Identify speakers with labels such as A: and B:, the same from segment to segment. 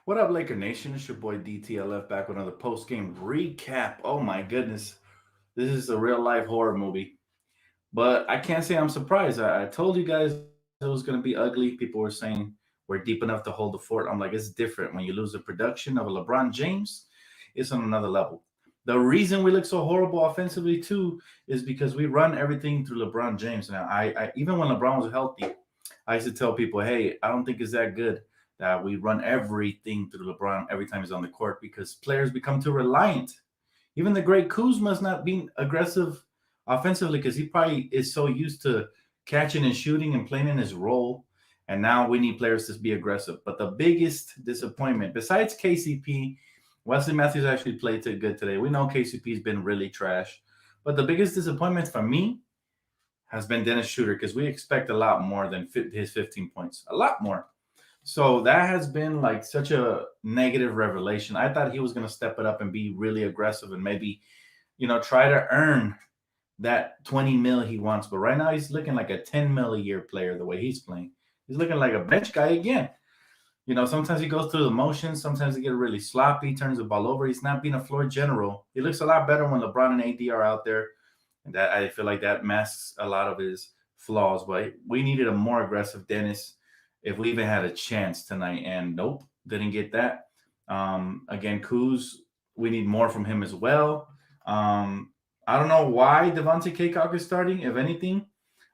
A: What up, Laker Nation? It's your boy DTLF back with another post game recap. Oh my goodness, this is a real life horror movie. But I can't say I'm surprised. I told you guys it was going to be ugly. People were saying we're deep enough to hold the fort. I'm like, it's different. When you lose the production of a LeBron James, it's on another level. The reason we look so horrible offensively, too, is because we run everything through LeBron James. Now, I even when LeBron was healthy, I used to tell people, hey, I don't think it's that good that we run everything through LeBron every time he's on the court because players become too reliant. Even the great Kuzma's not being aggressive offensively because he probably is so used to catching and shooting and playing in his role. And now we need players to be aggressive. But the biggest disappointment, besides KCP, Wesley Matthews actually played too good today. We know KCP's been really trash. But the biggest disappointment for me has been Dennis Schroeder because we expect a lot more than his 15 points. A lot more. So that has been like such a negative revelation. I thought he was going to step it up and be really aggressive and maybe, try to earn that 20 mil he wants. But right now he's looking like a 10 mil a year player the way he's playing. He's looking like a bench guy again. Sometimes he goes through the motions. Sometimes he gets really sloppy, turns the ball over. He's not being a floor general. He looks a lot better when LeBron and AD are out there. And that I feel like that masks a lot of his flaws. But we needed a more aggressive Dennis if we even had a chance tonight. And nope, didn't get that. Again, Kuz, we need more from him as well. I don't know why Devontae Kaycock is starting. If anything,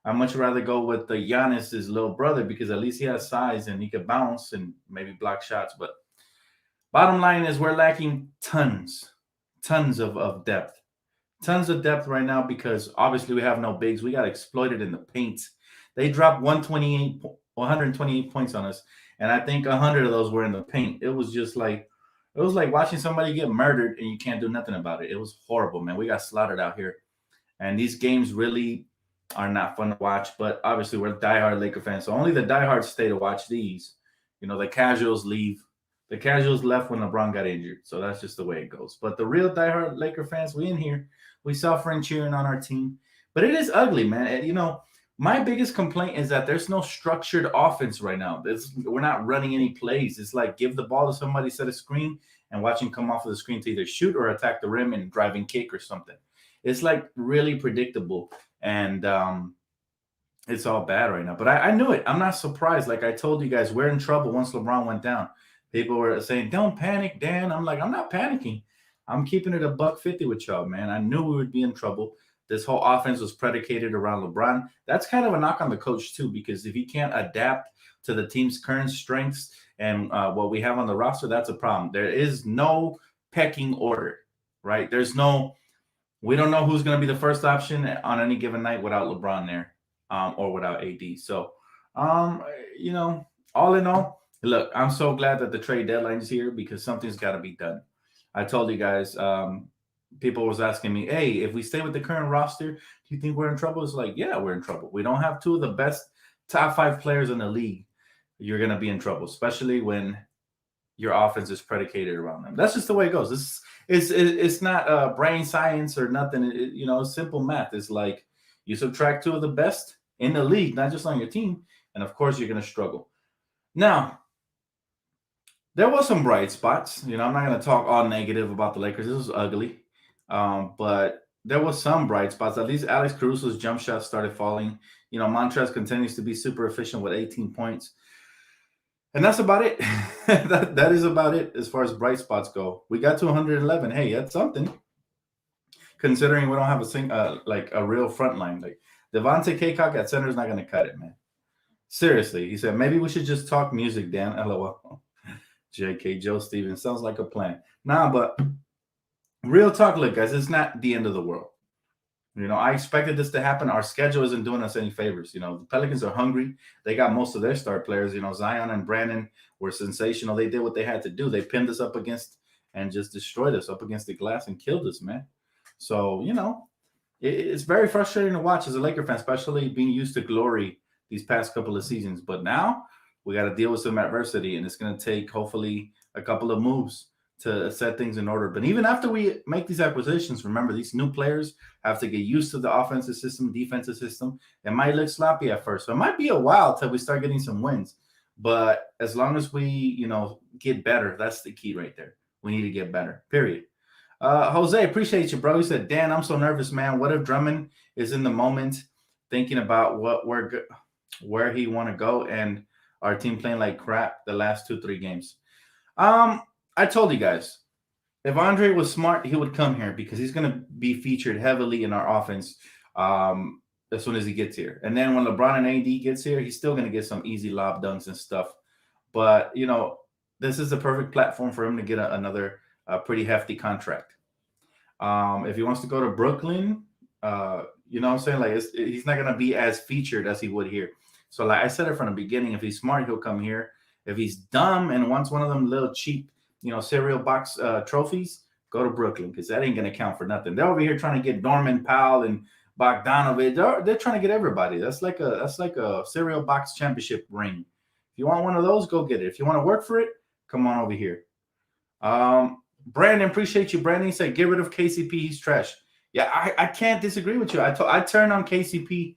A: I'd much rather go with the Giannis's little brother because at least he has size and he could bounce and maybe block shots. But bottom line is we're lacking tons of depth. Tons of depth right now because obviously we have no bigs. We got exploited in the paint. They dropped 128 points on us, and I think 100 of those were in the paint. It was like watching somebody get murdered and you can't do nothing about it. It was horrible, man. We got slaughtered out here. And these games really are not fun to watch, but obviously we're diehard Laker fans. So only the diehards stay to watch these. The casuals leave. The casuals left when LeBron got injured. So that's just the way it goes. But the real diehard Laker fans, we in here. We suffering cheering on our team. But it is ugly, man. My biggest complaint is that there's no structured offense right now. We're not running any plays. It's like give the ball to somebody, set a screen, and watch him come off of the screen to either shoot or attack the rim and driving kick or something. It's like really predictable, and it's all bad right now. But I knew it. I'm not surprised. Like I told you guys, we're in trouble once LeBron went down. People were saying, "Don't panic, Dan." I'm like, I'm not panicking. I'm keeping it a buck 50 with y'all, man. I knew we would be in trouble. This whole offense was predicated around LeBron. That's kind of a knock on the coach, too, because if he can't adapt to the team's current strengths and what we have on the roster, that's a problem. There is no pecking order, right? We don't know who's going to be the first option on any given night without LeBron there or without AD. So, um, you know, all in all, look, I'm so glad that the trade deadline is here because something's got to be done. I told you guys, people was asking me, hey, if we stay with the current roster, do you think we're in trouble? It's like, yeah, we're in trouble. We don't have two of the best top 5 players in the league. You're going to be in trouble, especially when your offense is predicated around them. That's just the way it goes. It's not brain science or nothing. It's simple math. It's like you subtract two of the best in the league, not just on your team, and of course you're going to struggle. Now, there was some bright spots. I'm not going to talk all negative about the Lakers. This was ugly. But there was some bright spots. At least Alex Caruso's jump shot started falling. Montrez continues to be super efficient with 18 points. And that's about it. that is about it as far as bright spots go. We got to 111. Hey, that's something. Considering we don't have a real front line. Like Devontae Kaycock at center is not going to cut it, man. Seriously. He said, maybe we should just talk music, Dan. LOL. JK, Joe Stevens. Sounds like a plan. Nah, but real talk, look, guys, it's not the end of the world. I expected this to happen. Our schedule isn't doing us any favors. The Pelicans are hungry. They got most of their star players. Zion and Brandon were sensational. They did what they had to do. They pinned us up against and just destroyed us up against the glass and killed us, man. So, it's very frustrating to watch as a Laker fan, especially being used to glory these past couple of seasons. But now we got to deal with some adversity, and it's going to take, hopefully, a couple of moves to set things in order. But even after we make these acquisitions, remember, these new players have to get used to the offensive system, defensive system. It might look sloppy at first. So it might be a while till we start getting some wins. But as long as we, get better, that's the key right there. We need to get better. Period. Jose, appreciate you, bro. He said, Dan, I'm so nervous, man. What if Drummond is in the moment thinking about where he want to go and our team playing like crap the last 2-3 games? I told you guys, if Andre was smart, he would come here because he's going to be featured heavily in our offense as soon as he gets here. And then when LeBron and AD gets here, he's still going to get some easy lob dunks and stuff. But, this is the perfect platform for him to get another pretty hefty contract. If he wants to go to Brooklyn, you know what I'm saying? Like, he's not going to be as featured as he would here. So, like I said it from the beginning, if he's smart, he'll come here. If he's dumb and wants one of them little cheap, cereal box trophies, go to Brooklyn because that ain't going to count for nothing. They're over here trying to get Norman Powell and Bogdanovich. They're trying to get everybody. That's like a cereal box championship ring. If you want one of those, go get it. If you want to work for it, come on over here. Brandon, appreciate you. Brandon said, get rid of KCP. He's trash. Yeah, I can't disagree with you. I turned on KCP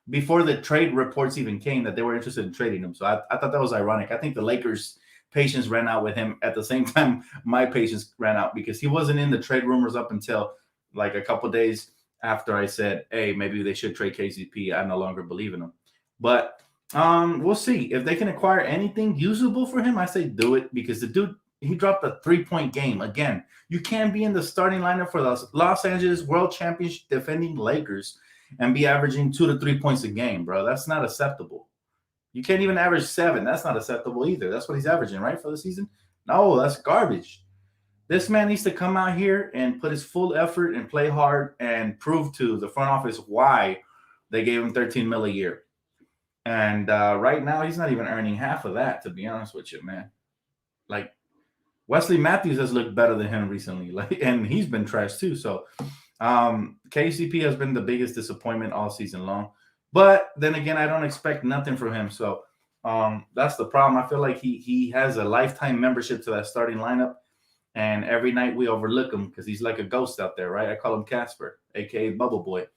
A: before the trade reports even came that they were interested in trading him. So I thought that was ironic. I think the Lakers' patience ran out with him at the same time my patience ran out because he wasn't in the trade rumors up until like a couple days after I said, hey, maybe they should trade KCP. I no longer believe in him. But we'll see. If they can acquire anything usable for him, I say do it because the dude, he dropped a 3-point game. Again, you can't be in the starting lineup for the Los Angeles World Championship defending Lakers and be averaging 2 to 3 points a game, bro. That's not acceptable. You can't even average 7. That's not acceptable either. That's what he's averaging, right, for the season? No, that's garbage. This man needs to come out here and put his full effort and play hard and prove to the front office why they gave him $13 million a year. And right now, he's not even earning half of that, to be honest with you, man. Like, Wesley Matthews has looked better than him recently, and he's been trash too. So KCP has been the biggest disappointment all season long. But then again, I don't expect nothing from him. So that's the problem. I feel like he has a lifetime membership to that starting lineup, and every night we overlook him because he's like a ghost out there, right? I call him Casper, a.k.a. Bubble Boy.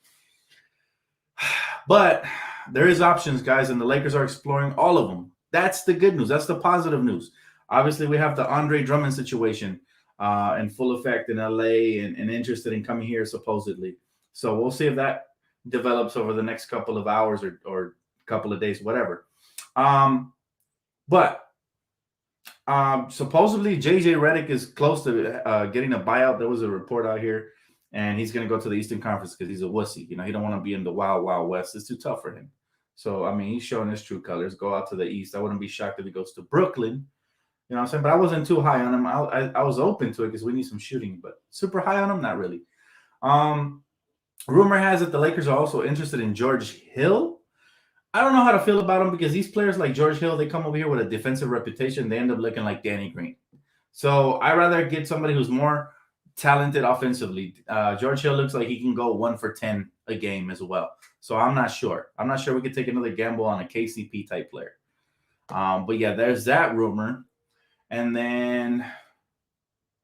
A: But there is options, guys, and the Lakers are exploring all of them. That's the good news. That's the positive news. Obviously, we have the Andre Drummond situation in full effect in LA and interested in coming here, supposedly. So we'll see if that develops over the next couple of hours or couple of days, whatever. But supposedly, JJ Redick is close to getting a buyout. There was a report out here, and he's going to go to the Eastern Conference because he's a wussy. He don't want to be in the Wild Wild West. It's too tough for him. So, I mean, he's showing his true colors. Go out to the East. I wouldn't be shocked if he goes to Brooklyn. You know what I'm saying? But I wasn't too high on him. I was open to it because we need some shooting, but super high on him, not really. Rumor has it the Lakers are also interested in George Hill. I don't know how to feel about him because these players like George Hill, they come over here with a defensive reputation. They end up looking like Danny Green. So I'd rather get somebody who's more talented offensively. George Hill looks like he can go 1 for 10 a game as well. So I'm not sure. I'm not sure we could take another gamble on a KCP type player. But yeah, there's that rumor. And then,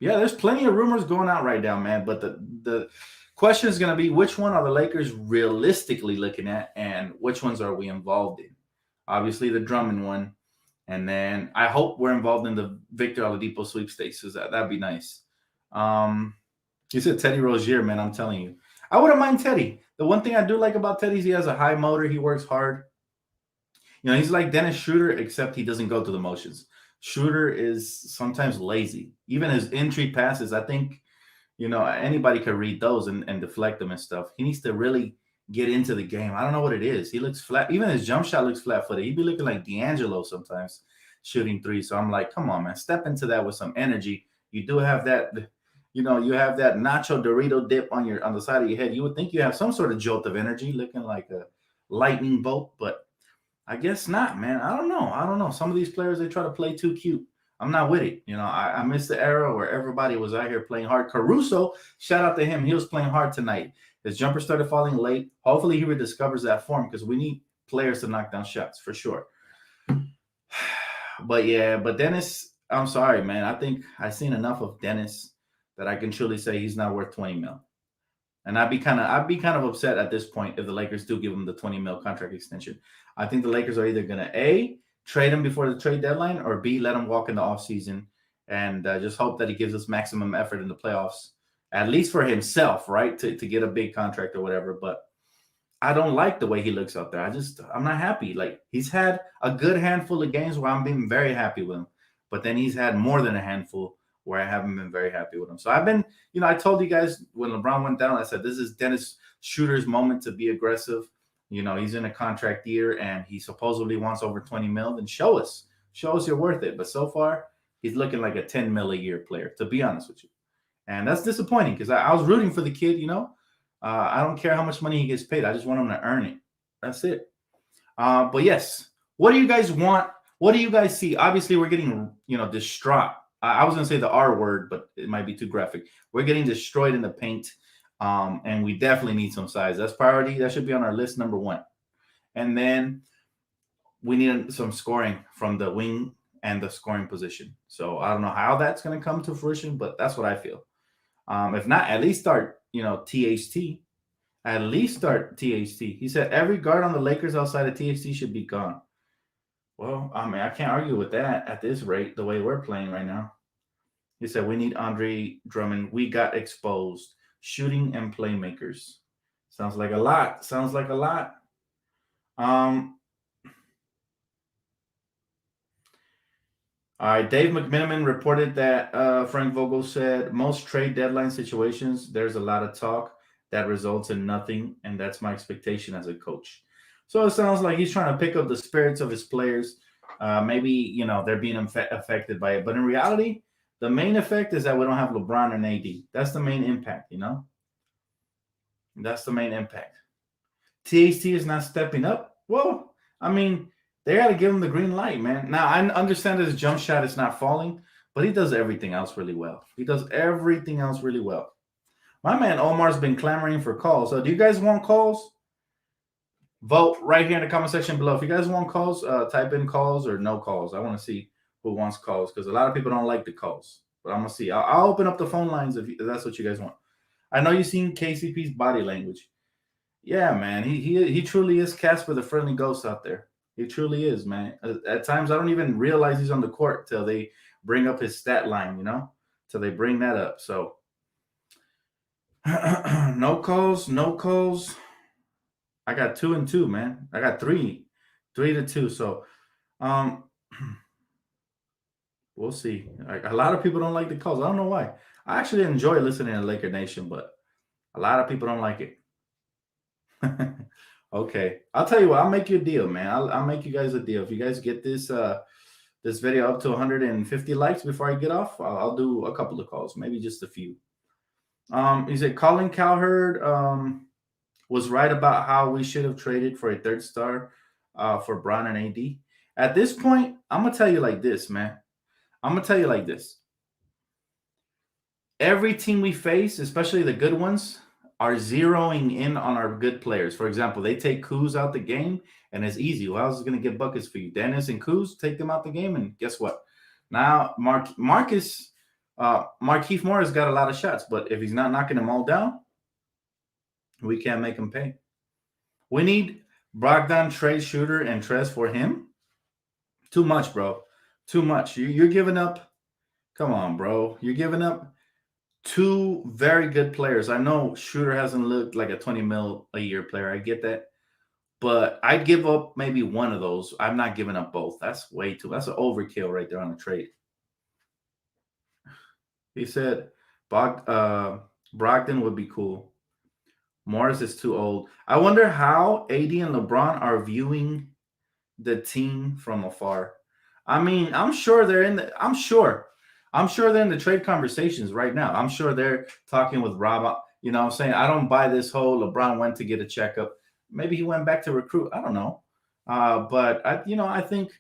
A: yeah, there's plenty of rumors going out right now, man. But the question is going to be, which one are the Lakers realistically looking at, and which ones are we involved in? Obviously, the Drummond one. And then I hope we're involved in the Victor Oladipo sweepstakes. So that'd be nice. You said Teddy Rozier, man. I'm telling you. I wouldn't mind Teddy. The one thing I do like about Teddy is he has a high motor. He works hard. He's like Dennis Schroeder, except he doesn't go through the motions. Schroeder is sometimes lazy. Even his entry passes, I think, anybody could read those and deflect them and stuff. He needs to really get into the game. I don't know what it is. He looks flat. Even his jump shot looks flat-footed. He'd be looking like D'Angelo sometimes shooting three. So I'm like, come on, man. Step into that with some energy. You do have that, you have that nacho Dorito dip on the side of your head. You would think you have some sort of jolt of energy looking like a lightning bolt, but I guess not, man. I don't know. Some of these players, they try to play too cute. I'm not with it. I miss the era where everybody was out here playing hard. Caruso, shout out to him. He was playing hard tonight. His jumper started falling late. Hopefully he rediscovers that form because we need players to knock down shots for sure. But Dennis, I'm sorry, man. I think I've seen enough of Dennis that I can truly say he's not worth $20 million. And I'd be kind of upset at this point if the Lakers do give him the $20 million contract extension. I think the Lakers are either going to A, trade him before the trade deadline, or B, let him walk in the offseason and just hope that he gives us maximum effort in the playoffs, at least for himself, right? To get a big contract or whatever. But I don't like the way he looks out there. I'm not happy. Like, he's had a good handful of games where I'm being very happy with him, but then he's had more than a handful where I haven't been very happy with him. So I've been, I told you guys when LeBron went down, I said, this is Dennis Schroeder's moment to be aggressive. He's in a contract year and he supposedly wants over 20 mil. Then show us you're worth it. But so far, he's looking like a 10 mil a year player, to be honest with you. And that's disappointing because I was rooting for the kid, I don't care how much money he gets paid. I just want him to earn it. That's it. But yes, what do you guys want? What do you guys see? Obviously, we're getting, distraught. I was going to say the R word, but it might be too graphic. We're getting destroyed in the paint, and we definitely need some size. That's priority. That should be on our list, number one. And then we need some scoring from the wing and the scoring position. So I don't know how that's going to come to fruition, but that's what I feel. If not, at least start, THT. At least start THT. He said every guard on the Lakers outside of THT should be gone. Well, I mean, I can't argue with that at this rate, the way we're playing right now. He said we need Andre Drummond. We got exposed. Shooting and playmakers. Sounds like a lot. All right, Dave McMiniman reported that Frank Vogel said most trade deadline situations, there's a lot of talk that results in nothing, and that's my expectation as a coach. So it sounds like he's trying to pick up the spirits of his players. Maybe, they're being affected by it. But in reality, the main effect is that we don't have LeBron and AD. That's the main impact, That's the main impact. THT is not stepping up. Well, I mean, they got to give him the green light, man. Now, I understand that his jump shot is not falling, but he does everything else really well. My man Omar's been clamoring for calls. So do you guys want calls? Vote right here in the comment section below. If you guys want calls, type in calls or no calls. I want to see who wants calls because a lot of people don't like the calls. But I'm going to see. I'll open up the phone lines if that's what you guys want. I know you've seen KCP's body language. Yeah, man. He truly is Casper the Friendly Ghost out there. He truly is, man. At times, I don't even realize he's on the court till they bring up his stat line, till they bring that up. So, no calls. I got 2 and 2, man. I got 3 to 2. So, we'll see. Like, a lot of people don't like the calls. I don't know why. I actually enjoy listening to Laker Nation, but a lot of people don't like it. Okay, I'll tell you what. I'll make you a deal, man. I'll make you guys a deal. If you guys get this this video up to 150 likes before I get off, I'll do a couple of calls, maybe just a few. He said Colin Cowherd was right about how we should have traded for a third star for Bron and AD. At this point, I'm gonna tell you like this, man. Every team we face, especially the good ones, are zeroing in on our good players. For example, they take Kuz out the game, and it's easy. Who else is going to get buckets for you? Dennis and Kuz, take them out the game, and guess what? Now, Markeith Morris got a lot of shots, but if he's not knocking them all down, we can't make him pay. We need Brogdon, Trey, Shooter, and Trez for him. Too much, bro. Too much. You're giving up. Come on, bro. You're giving up 2 very good players. I know Shooter hasn't looked like a 20 mil a year player. I get that. But I'd give up maybe one of those. I'm not giving up both. That's way too. That's an overkill right there on the trade. He said Brogdon would be cool. Morris is too old. I wonder how AD and LeBron are viewing the team from afar. I mean, I'm sure they're in the trade conversations right now. I'm sure they're talking with Rob. I'm saying I don't buy this whole LeBron went to get a checkup. Maybe he went back to recruit. I don't know. But I think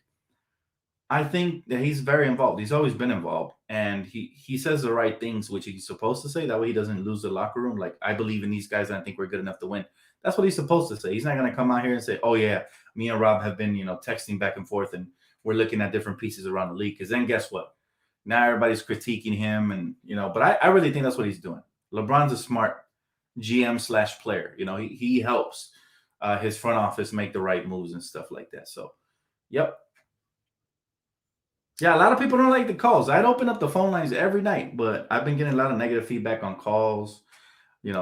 A: that he's very involved. He's always been involved, and he says the right things, which he's supposed to say. That way, he doesn't lose the locker room. Like, I believe in these guys, and I think we're good enough to win. That's what he's supposed to say. He's not going to come out here and say, "Oh yeah, me and Rob have been, texting back and forth, and we're looking at different pieces around the league." Because then, guess what? Now everybody's critiquing him, and but I really think that's what he's doing. LeBron's a smart GM/player. He helps his front office make the right moves and stuff like that. So, yep. Yeah, a lot of people don't like the calls. I'd open up the phone lines every night, but I've been getting a lot of negative feedback on calls.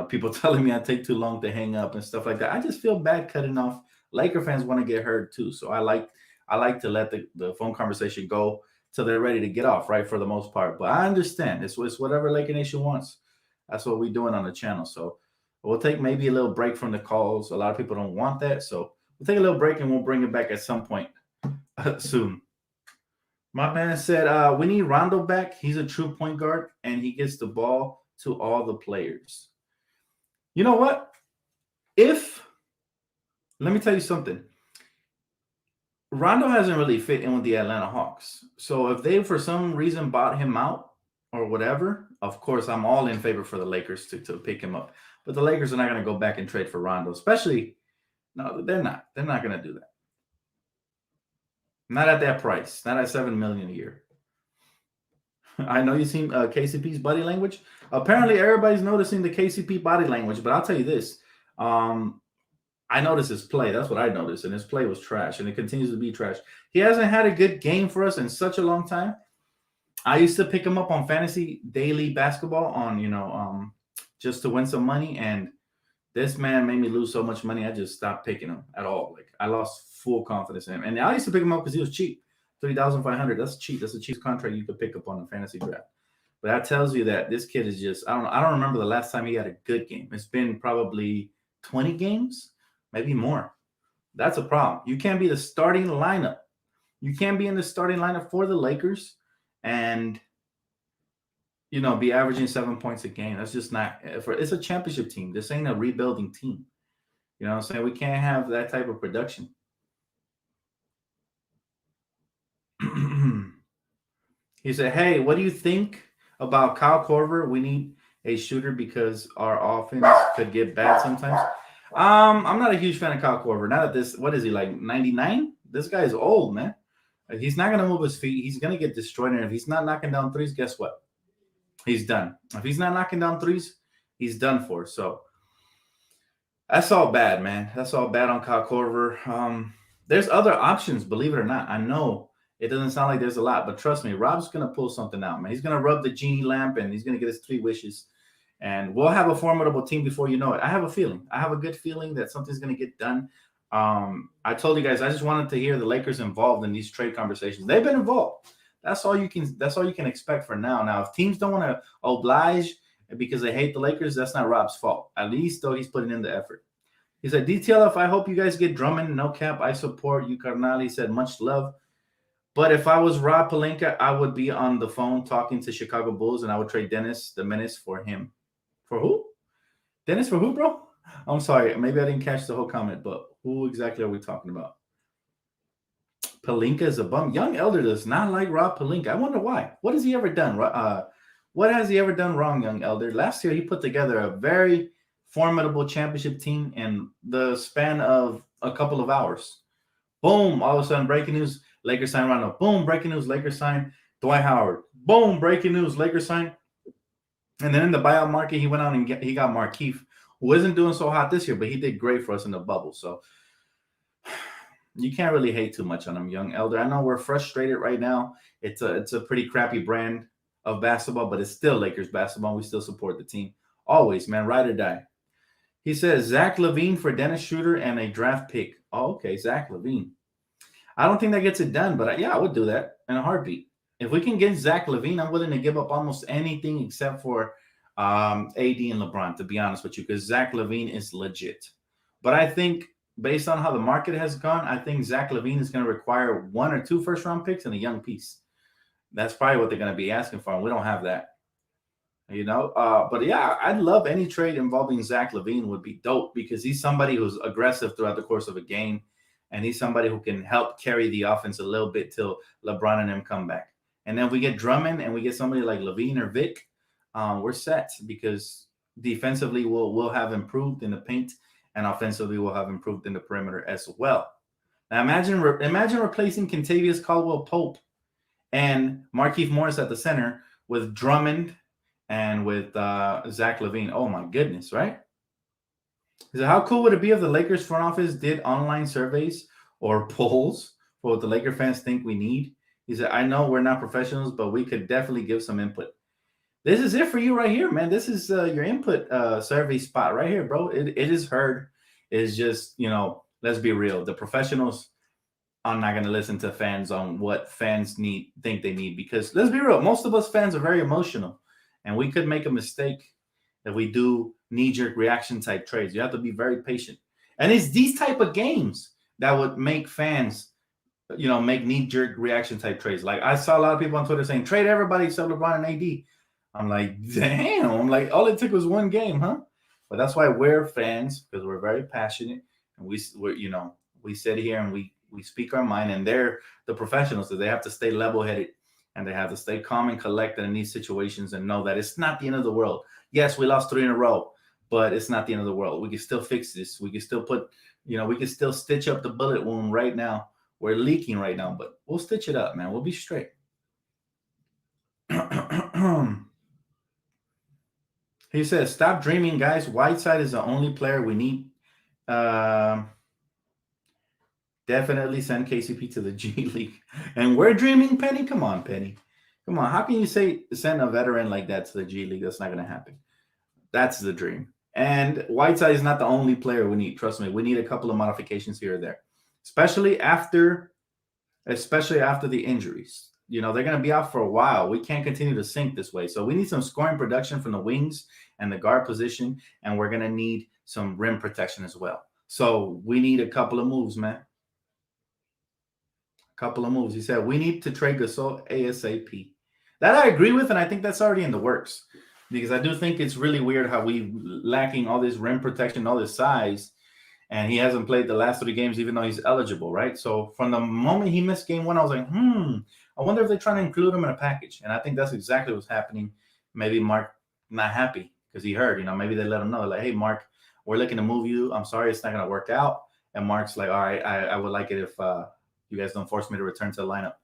A: People telling me I take too long to hang up and stuff like that. I just feel bad cutting off. Laker fans want to get heard too, so I like to let the phone conversation go till they're ready to get off, right? For the most part, but I understand it's whatever Laker Nation wants. That's what we're doing on the channel. So we'll take maybe a little break from the calls. A lot of people don't want that, so we'll take a little break and we'll bring it back at some point soon. My man said, we need Rondo back. He's a true point guard and he gets the ball to all the players. You know what? Let me tell you something. Rondo hasn't really fit in with the Atlanta Hawks. So if they, for some reason, bought him out or whatever, of course, I'm all in favor for the Lakers to pick him up. But the Lakers are not going to go back and trade for Rondo, especially, no, they're not. They're not going to do that. Not at that price. Not at $7 million a year. I know you've seen KCP's body language. Apparently, everybody's noticing the KCP body language, but I'll tell you this. I noticed his play. That's what I noticed, and his play was trash, and it continues to be trash. He hasn't had a good game for us in such a long time. I used to pick him up on fantasy daily basketball on just to win some money, and this man made me lose so much money. I just stopped picking him at all. Like I lost full confidence in him, and I used to pick him up because he was cheap. 3,500. That's cheap. That's the cheapest contract you could pick up on a fantasy draft. But that tells you that this kid is just, I don't remember the last time he had a good game. It's been probably 20 games, maybe more. That's a problem. You can't be the starting lineup. You can't be in the starting lineup for the Lakers and be averaging 7 points a game. That's just not it's a championship team. This ain't a rebuilding team. You know what I'm saying? We can't have that type of production. He said, "Hey, what do you think about Kyle Korver? We need a shooter because our offense could get bad sometimes." I'm not a huge fan of Kyle Korver. Not at this. What is he like? 99? This guy is old, man. He's not gonna move his feet. He's gonna get destroyed. And if he's not knocking down threes, guess what? He's done. If he's not knocking down threes, he's done for. So that's all bad, man. That's all bad on Kyle Korver. There's other options, believe it or not. I know it doesn't sound like there's a lot, but trust me, Rob's gonna pull something out, man. He's gonna rub the genie lamp and he's gonna get his 3 wishes. And we'll have a formidable team before you know it. I have a feeling. I have a good feeling that something's gonna get done. I told you guys I just wanted to hear the Lakers involved in these trade conversations. They've been involved. That's all you can expect for now. Now, if teams don't want to oblige because they hate the Lakers, that's not Rob's fault. At least though he's putting in the effort. He said, DTLF, I hope you guys get Drummond. No cap. I support you, Carnal. He said, much love. But if I was Rob Pelinka, I would be on the phone talking to Chicago Bulls and I would trade Dennis the Menace for him. For who? Dennis for who, bro? I'm sorry. Maybe I didn't catch the whole comment, but who exactly are we talking about? Pelinka is a bum. Young Elder does not like Rob Pelinka. I wonder why. What has he ever done? What has he ever done wrong, Young Elder? Last year, he put together a very formidable championship team in the span of a couple of hours. Boom, all of a sudden, breaking news, Lakers sign Rondo. Boom, breaking news, Lakers sign Dwight Howard. Boom, breaking news, Lakers sign. And then in the buyout market, he went out and he got Markieff, who isn't doing so hot this year, but he did great for us in the bubble. So you can't really hate too much on him, Young Elder. I know we're frustrated right now. It's a pretty crappy brand of basketball, but it's still Lakers basketball. We still support the team. Always, man, ride or die. He says Zach LaVine for Dennis Schroeder and a draft pick. Oh, okay, Zach LaVine. I don't think that gets it done, but I would do that in a heartbeat. If we can get Zach LaVine, I'm willing to give up almost anything except for AD and LeBron, to be honest with you, because Zach LaVine is legit. But I think based on how the market has gone, I think Zach LaVine is going to require 1 or 2 first-round picks and a young piece. That's probably what they're going to be asking for, and we don't have that. But yeah, I'd love any trade involving Zach LaVine would be dope because he's somebody who's aggressive throughout the course of a game, and he's somebody who can help carry the offense a little bit till LeBron and them come back. And then we get Drummond and we get somebody like LaVine or Vic, we're set because defensively we'll have improved in the paint, and offensively we'll have improved in the perimeter as well. Now imagine replacing Kentavious Caldwell-Pope and Markieff Morris at the center with Drummond and with Zach LaVine. Oh my goodness, right? So how cool would it be if the Lakers front office did online surveys or polls for what the Laker fans think we need He said, I know we're not professionals, but we could definitely give some input. This is it for you right here, man. This is your input survey spot right here, bro. It is heard. It's just, let's be real. The professionals are not going to listen to fans on what fans think they need, because let's be real. Most of us fans are very emotional, and we could make a mistake if we do knee-jerk reaction type trades. You have to be very patient. And it's these type of games that would make fans make knee-jerk reaction type trades. Like I saw a lot of people on Twitter saying, trade everybody except LeBron and AD. I'm like, damn. I'm like, all it took was one game, huh? But that's why we're fans, because we're very passionate, and we sit here and we speak our mind, and they're the professionals, so they have to stay level-headed, and they have to stay calm and collected in these situations and know that it's not the end of the world. Yes, we lost 3 in a row, but it's not the end of the world. We can still fix this. We can still we can still stitch up the bullet wound right now. We're leaking right now, but we'll stitch it up, man. We'll be straight. He says, stop dreaming, guys. Whiteside is the only player we need. Definitely send KCP to the G League. And we're dreaming, Penny? Come on, Penny. Come on. How can you send a veteran like that to the G League? That's not going to happen. That's the dream. And Whiteside is not the only player we need. Trust me. We need a couple of modifications here or there, especially after the injuries. They're going to be out for a while. We can't continue to sink this way. So we need some scoring production from the wings and the guard position, and we're going to need some rim protection as well. So we need a couple of moves, man. A couple of moves. He said, we need to trade Gasol ASAP. That I agree with, and I think that's already in the works, because I do think it's really weird how we lacking all this rim protection, all this size, and he hasn't played the last 3 games, even though he's eligible, right? So from the moment he missed game 1, I was like, I wonder if they're trying to include him in a package. And I think that's exactly what's happening. Maybe Mark not happy because he heard, maybe they let him know, like, hey, Mark, we're looking to move you. I'm sorry, it's not going to work out. And Mark's like, all right, I would like it if you guys don't force me to return to the lineup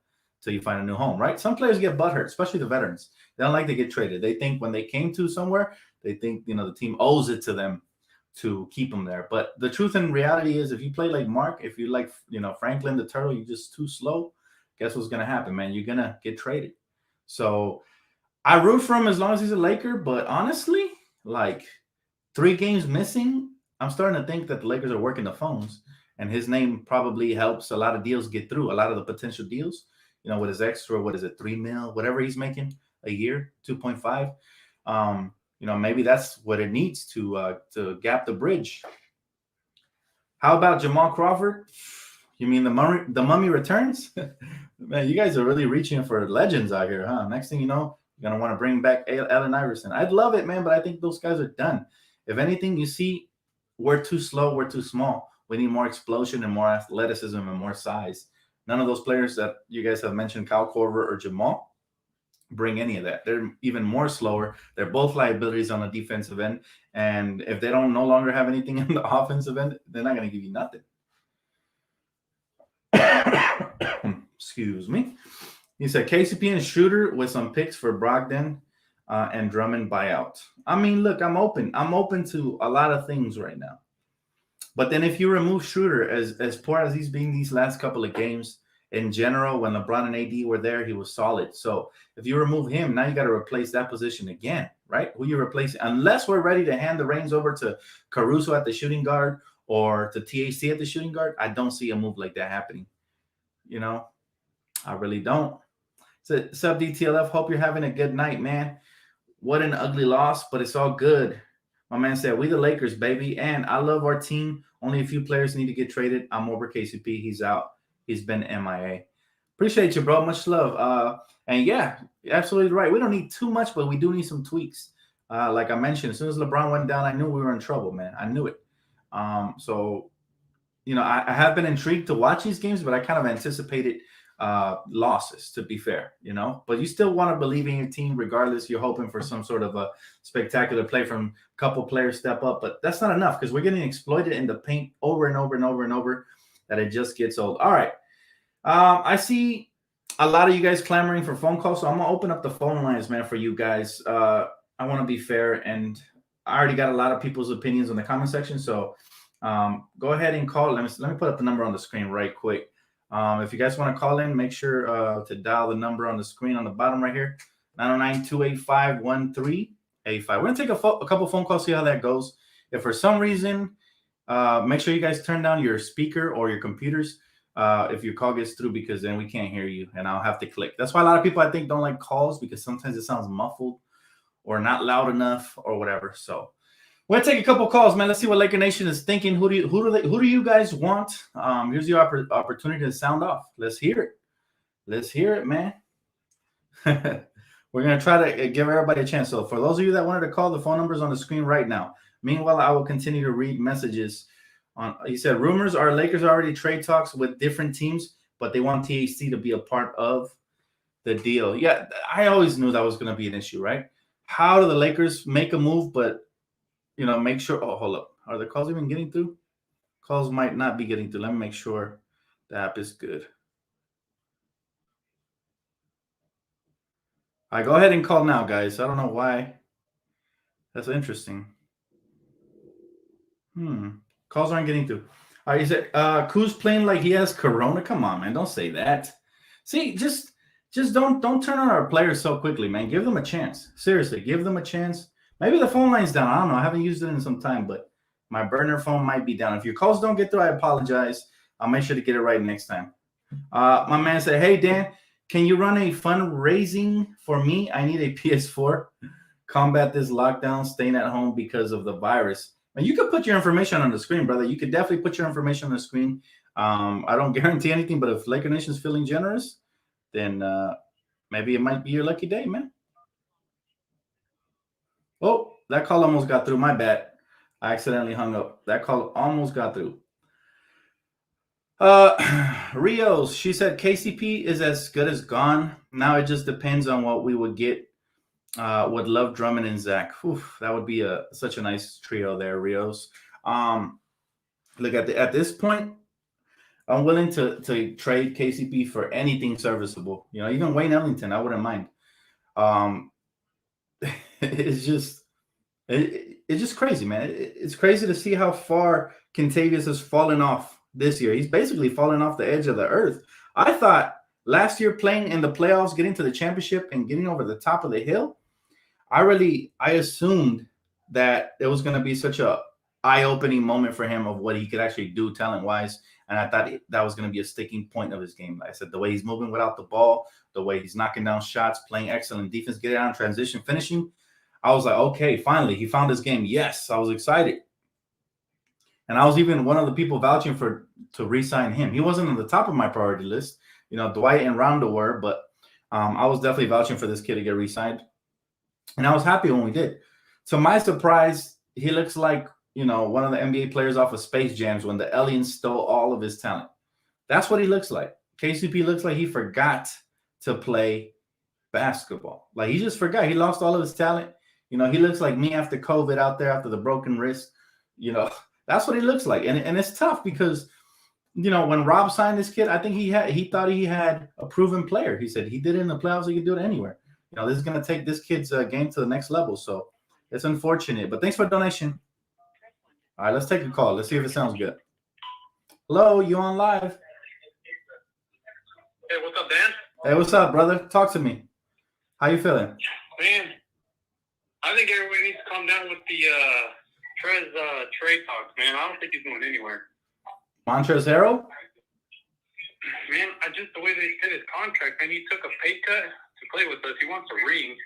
A: till you find a new home, right? Some players get butthurt, especially the veterans. They don't like to get traded. They think when they came to somewhere, they think, the team owes it to them to keep them there. But the truth and reality is, if you play like Mark, if you like, Franklin the Turtle, you're just too slow, guess what's going to happen, man? You're going to get traded. So I root for him as long as he's a Laker. But honestly, like 3 games missing, I'm starting to think that the Lakers are working the phones, and his name probably helps a lot of deals get through, a lot of the potential deals, with his extra, what is it, $3 million, whatever he's making a year, 2.5. Maybe that's what it needs to gap the bridge. How about Jamal Crawford? You mean the mummy returns? Man, you guys are really reaching for legends out here, huh? Next thing you know, you're going to want to bring back Allen Iverson. I'd love it, man, but I think those guys are done. If anything, you see, we're too slow, we're too small. We need more explosion and more athleticism and more size. None of those players that you guys have mentioned, Kyle Korver or Jamal, bring any of that. They're even more slower. They're both liabilities on the defensive end. And if they don't no longer have anything in the offensive end, they're not going to give you nothing. Excuse me. He said KCP and Shooter with some picks for Brogdon and Drummond buyout. I mean, look, I'm open. I'm open to a lot of things right now. But then if you remove Shooter, as poor as he's been these last couple of games, in general, when LeBron and AD were there, he was solid. So if you remove him, now you got to replace that position again, right? Who you replace? Unless we're ready to hand the reins over to Caruso at the shooting guard or to THC at the shooting guard, I don't see a move like that happening. I really don't. So, sub DTLF, hope you're having a good night, man. What an ugly loss, but it's all good. My man said, we the Lakers, baby. And I love our team. Only a few players need to get traded. I'm over KCP. He's out. He's been MIA. Appreciate you, bro. Much love. And yeah, absolutely right. We don't need too much, but we do need some tweaks. Like I mentioned, as soon as LeBron went down, I knew we were in trouble, man. I knew it. So, I have been intrigued to watch these games, but I kind of anticipated losses, to be fair, but you still want to believe in your team regardless. You're hoping for some sort of a spectacular play from a couple players step up, but that's not enough because we're getting exploited in the paint over and over and over and over that it just gets old. All right. I see a lot of you guys clamoring for phone calls, so I'm gonna open up the phone lines, man, for you guys. I want to be fair, and I already got a lot of people's opinions in the comment section, so go ahead and call. Let me put up the number on the screen right quick. If you guys want to call in, make sure to dial the number on the screen on the bottom right here, 909-285-1385. We're going to take a couple phone calls, see how that goes. If for some reason, make sure you guys turn down your speaker or your computers if your call gets through, because then we can't hear you and I'll have to click. That's why a lot of people, I think, don't like calls, because sometimes it sounds muffled or not loud enough or whatever. So we're gonna take a couple calls, man. Let's see what Laker Nation is thinking. Who do you guys want? Here's your opportunity to sound off. Let's hear it. Let's hear it, man. We're gonna try to give everybody a chance. So for those of you that wanted to call, the phone number is on the screen right now. Meanwhile, I will continue to read messages. He said, rumors are Lakers already trade talks with different teams, but they want THC to be a part of the deal. Yeah, I always knew that was going to be an issue, right? How do the Lakers make a move, but make sure? Oh, hold up. Are the calls even getting through? Calls might not be getting through. Let me make sure the app is good. All right, go ahead and call now, guys. I don't know why. That's interesting. Calls aren't getting through. All right, he said, Kuz playing like he has corona. Come on, man. Don't say that. See, just don't turn on our players so quickly, man. Give them a chance. Seriously, give them a chance. Maybe the phone line's down. I don't know. I haven't used it in some time, but my burner phone might be down. If your calls don't get through, I apologize. I'll make sure to get it right next time. My man said, hey, Dan, can you run a fundraising for me? I need a PS4. Combat this lockdown, staying at home because of the virus. And you could put your information on the screen, brother. You could definitely put your information on the screen. I don't guarantee anything, but if Laker Nation's feeling generous, then maybe it might be your lucky day, man. Oh, that call almost got through. My bad. I accidentally hung up. That call almost got through. Rios, she said KCP is as good as gone. Now it just depends on what we would get with Love, Drummond, and Zach. Oof, that would be such a nice trio there, Rios. Look, at this point, I'm willing to trade KCP for anything serviceable. Even Wayne Ellington, I wouldn't mind. It's just crazy, man. It's crazy to see how far Kentavious has fallen off this year. He's basically fallen off the edge of the earth. I thought last year, playing in the playoffs, getting to the championship and getting over the top of the hill, I assumed that it was going to be such a eye-opening moment for him of what he could actually do talent-wise. And I thought that was going to be a sticking point of his game. Like I said, the way he's moving without the ball, the way he's knocking down shots, playing excellent defense, getting out in transition, finishing. I was like, okay, finally, he found his game. Yes, I was excited. And I was even one of the people vouching to re-sign him. He wasn't on the top of my priority list. Dwight and Rondo were, but I was definitely vouching for this kid to get re-signed. And I was happy when we did. To my surprise, he looks like, one of the NBA players off of Space Jams when the aliens stole all of his talent. That's what he looks like. KCP looks like he forgot to play basketball. Like he just forgot. He lost all of his talent. He looks like me after COVID out there, after the broken wrist. That's what he looks like. And it's tough because, when Rob signed this kid, I think he thought he had a proven player. He said he did it in the playoffs. He could do it anywhere. This is going to take this kid's game to the next level. So it's unfortunate. But thanks for the donation. All right, let's take a call. Let's see if it sounds good. Hello, you on live?
B: Hey, what's up, Dan?
A: Hey, what's up, brother? Talk to me. How you feeling?
B: Man, I think everybody needs to calm down with the Trez trade talks, man. I don't think he's going anywhere.
A: Montrezl Harrell?
B: Man, the way that he did his contract, man, he took a pay cut to play with us. He wants a ring.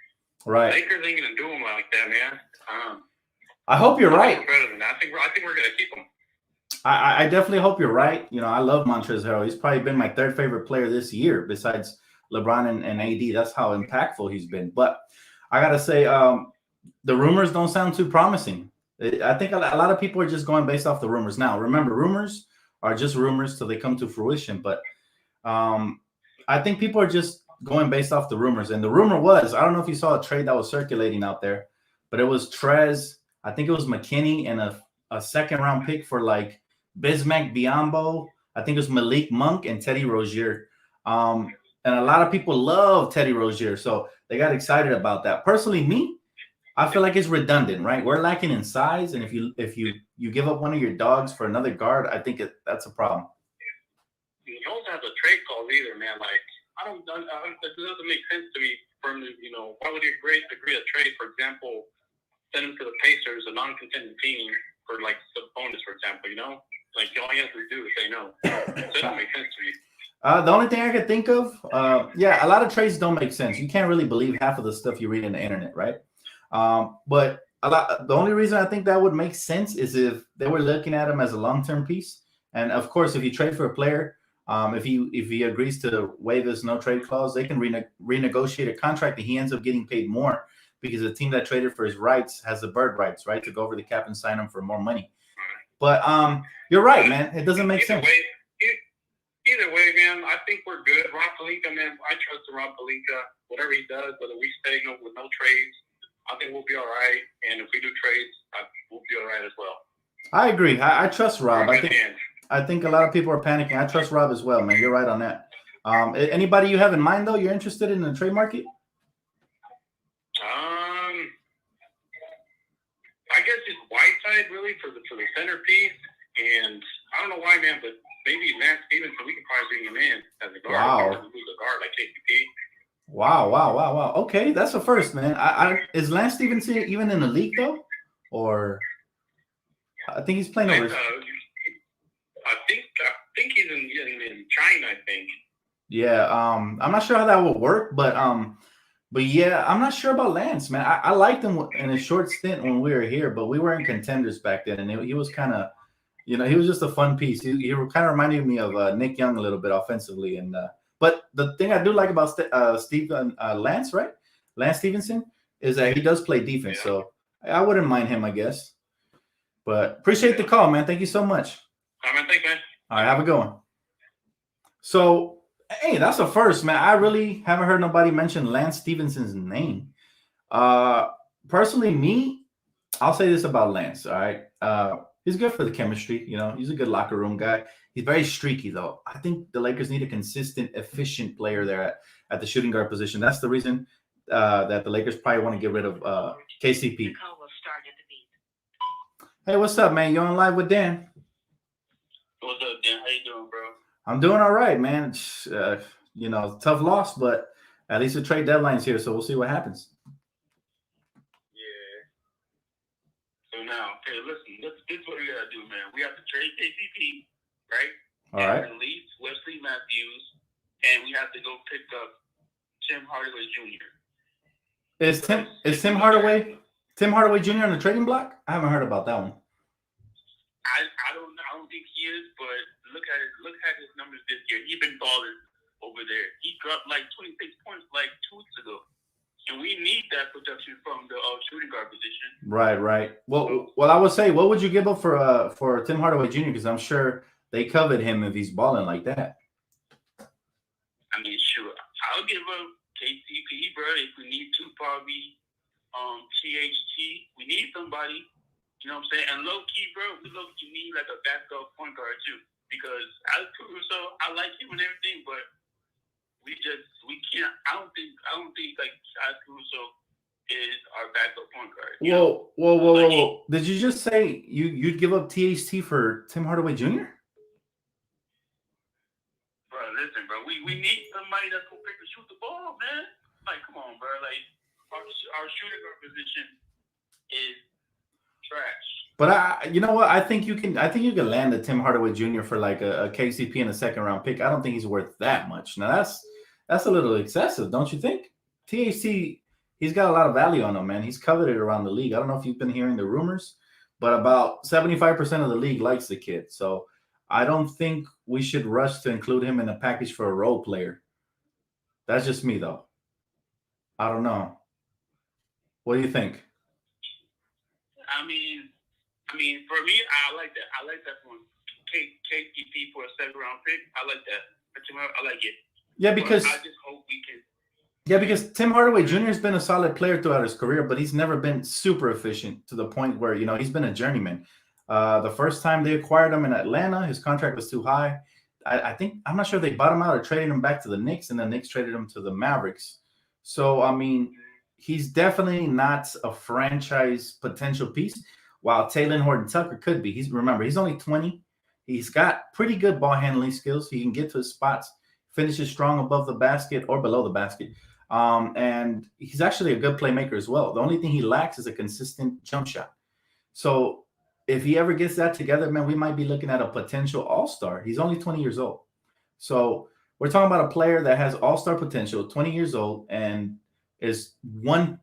A: Right.
B: Lakers ain't gonna do him like that, man.
A: I hope you're right.
B: We're better than that. I think we're gonna keep him.
A: I definitely hope you're right. I love Montrezl Harrell. He's probably been my third favorite player this year, besides LeBron and AD. That's how impactful he's been. But I gotta say, the rumors don't sound too promising. I think a lot of people are just going based off the rumors. Now, remember, rumors are just rumors till they come to fruition. But I think people are just going based off the rumors. And the rumor was, I don't know if you saw a trade that was circulating out there, but it was Trez. I think it was McKinney and a second-round pick for like Bismack Biyombo. I think it was Malik Monk and Teddy Rozier. And a lot of people love Teddy Rozier, so they got excited about that. Personally, me, I feel like it's redundant, right? We're lacking in size, and if you give up one of your dogs for another guard, I think that's a problem.
B: he also has a trade clause either, man. Like, it doesn't make sense to me for him to, why would he agree to trade, for example, send him to the Pacers, a non-contending team, for like Sabonis, for example, Like, all he has to do is say no. It doesn't make sense to me.
A: The only thing I could think of, a lot of trades don't make sense. You can't really believe half of the stuff you read in the internet, right? But the only reason I think that would make sense is if they were looking at him as a long-term piece. And of course, if you trade for a player, if he agrees to waive his no trade clause, they can renegotiate a contract and he ends up getting paid more because the team that traded for his rights has the bird rights, right, to go over the cap and sign him for more money. But you're right, man. It doesn't make sense.
B: Either way, man, I think we're good. Rob Pelinka, man, I trust Rob Pelinka. Whatever he does, whether we stay with no trades, I think we'll be all right. And if we do trades, we'll be all right as well. I
A: agree. I trust Rob. I think a lot of people are panicking. I trust Rob as well, man. You're right on that. Anybody you have in mind, though, you're interested in the trade market?
B: I guess just Whiteside, really, for the centerpiece. And I don't know why, man, but maybe Lance Stevenson, we could probably bring him in as a guard.
A: Wow.
B: Who's a guard like KCP.
A: Wow. Okay, that's a first, man. Is Lance Stevenson even in the league, though? Or I think he's playing over.
B: I think he's in China, I think.
A: Yeah, I'm not sure how that will work, but yeah, I'm not sure about Lance, man. I liked him in a short stint when we were here, but we weren't contenders back then, and he was kind of, he was just a fun piece. He kind of reminded me of Nick Young a little bit offensively, and but the thing I do like about Lance, right? Lance Stevenson, is that he does play defense, so I wouldn't mind him, I guess. But appreciate the call, man. Thank you so much.
B: All right, man. Thanks, man.
A: All right, have a good one. So, hey, that's a first, man. I really haven't heard nobody mention Lance Stevenson's name. Personally, I'll say this about Lance, all right? He's good for the chemistry, He's a good locker room guy. He's very streaky, though. I think the Lakers need a consistent, efficient player there at the shooting guard position. That's the reason that the Lakers probably want to get rid of KCP. Hey, what's up, man? You're on live with Dan.
B: What's up, Dan? How you doing, bro?
A: I'm doing all right, man. Tough loss, but at least the trade deadline's here, so we'll see what happens.
B: Yeah. So now, okay, listen, this is what we gotta do, man. We have to trade KCP, right?
A: All right.
B: Release Wesley Matthews, and we have to go pick up Tim Hardaway Jr.
A: Is Tim Hardaway Jr. on the trading block? I haven't heard about that one.
B: I don't think he is, but look at his numbers this year. He's been balling over there. He dropped like 26 points like 2 weeks ago. And we need that production from the shooting guard position.
A: Right. Well, I would say, what would you give up for Tim Hardaway Jr.? Because I'm sure they covet him if he's balling like that.
B: I mean, sure. I'll give up KCP, bro. If we need to, probably THT. We need somebody. You know what I'm saying? And low key, bro, we need like a backup point guard too. Because Alex Caruso, I like him and everything, but we can't. I don't think like Alex Caruso is our backup point guard.
A: Whoa. Did you just say you'd give up THT for Tim Hardaway Jr.?
B: Bro, listen, bro. We need somebody that's gonna pick and shoot the ball, man. Like, come on, bro. Like our shooting guard position is trash.
A: But you know what? I think you can land a Tim Hardaway Jr. for like a KCP and a second round pick. I don't think he's worth that much. Now that's a little excessive, don't you think? THT, he's got a lot of value on him, man. He's coveted around the league. I don't know if you've been hearing the rumors, but about 75% of the league likes the kid. So I don't think we should rush to include him in a package for a role player. That's just me, though. I don't know. What do you think?
B: I mean, for me, I like that. I like that one. KCP for a second round pick. I like that. I like it.
A: Yeah, because
B: I just hope we can.
A: Yeah, because Tim Hardaway Jr. has been a solid player throughout his career, but he's never been super efficient to the point where, he's been a journeyman. The first time they acquired him in Atlanta, his contract was too high. I'm not sure if they bought him out or traded him back to the Knicks, and the Knicks traded him to the Mavericks. So, I mean, he's definitely not a franchise potential piece, while Taylor Horton-Tucker could be. He's only 20. He's got pretty good ball handling skills. He can get to his spots, finishes strong above the basket or below the basket. And he's actually a good playmaker as well. The only thing he lacks is a consistent jump shot. So if he ever gets that together, man, we might be looking at a potential all-star. He's only 20 years old. So we're talking about a player that has all-star potential, 20 years old, and is one